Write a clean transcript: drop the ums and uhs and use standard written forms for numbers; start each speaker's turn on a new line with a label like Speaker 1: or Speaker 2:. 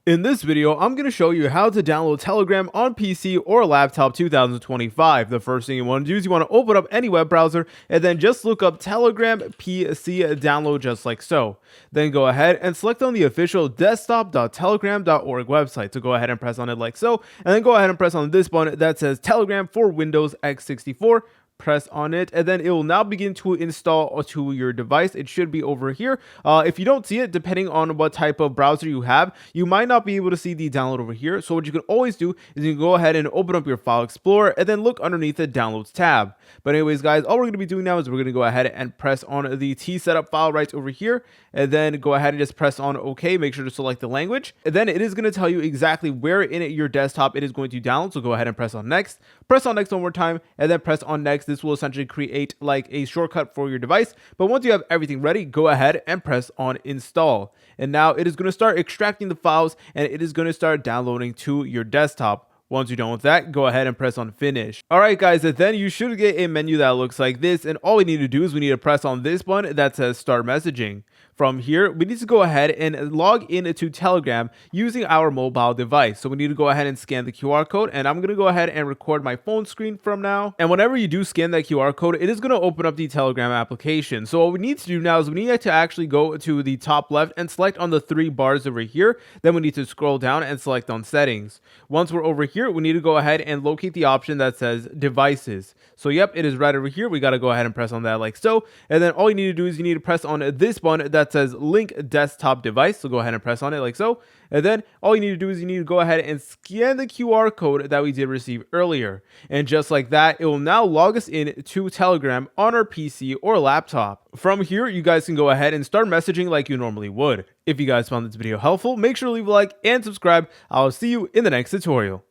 Speaker 1: In this video, I'm going to show you how to download Telegram on PC or laptop 2025. The first thing you want to do is you want to open up any web browser and then just look up Telegram PC download just like so. Then go ahead and select on the official desktop.telegram.org website. So go ahead and press on it like so, and then go ahead and press on this button that says Telegram for Windows x64. Press on it, and then it will now begin to install to your device. It should be over here. If you don't see it, depending on what type of browser you have, you might not be able to see the download over here. So what you can always do is you can go ahead and open up your file explorer and then look underneath the downloads tab. But anyways, guys, all we're going to be doing now is we're going to go ahead and press on the T setup file right over here, and then go ahead and just press on OK. Make sure to select the language, and then it is going to tell you exactly where in your desktop it is going to download. So go ahead and press on next. Press on next one more time, and then press on next. This will essentially create like a shortcut for your device. But once you have everything ready, go ahead and press on install. And now it is going to start extracting the files, and it is going to start downloading to your desktop. Once you're done with that, go ahead and press on finish. Alright guys, and then you should get a menu that looks like this, and all we need to do is we need to press on this button that says start messaging. From here, we need to go ahead and log into Telegram using our mobile device. So we need to go ahead and scan the QR code, and I'm going to go ahead and record my phone screen from now. And whenever you do scan that QR code, it is going to open up the Telegram application. So what we need to do now is we need to actually go to the top left and select on the three bars over here. Then we need to scroll down and select on settings. Once we're over here, we need to go ahead and locate the option that says devices. So yep, it is right over here. We got to go ahead and press on that like so. And then all you need to do is you need to press on this button that says link desktop device. So go ahead and press on it like so. And then all you need to do is you need to go ahead and scan the QR code that we did receive earlier. And just like that, it will now log us in to Telegram on our PC or laptop. From here, you guys can go ahead and start messaging like you normally would. If you guys found this video helpful, make sure to leave a like and subscribe. I'll see you in the next tutorial.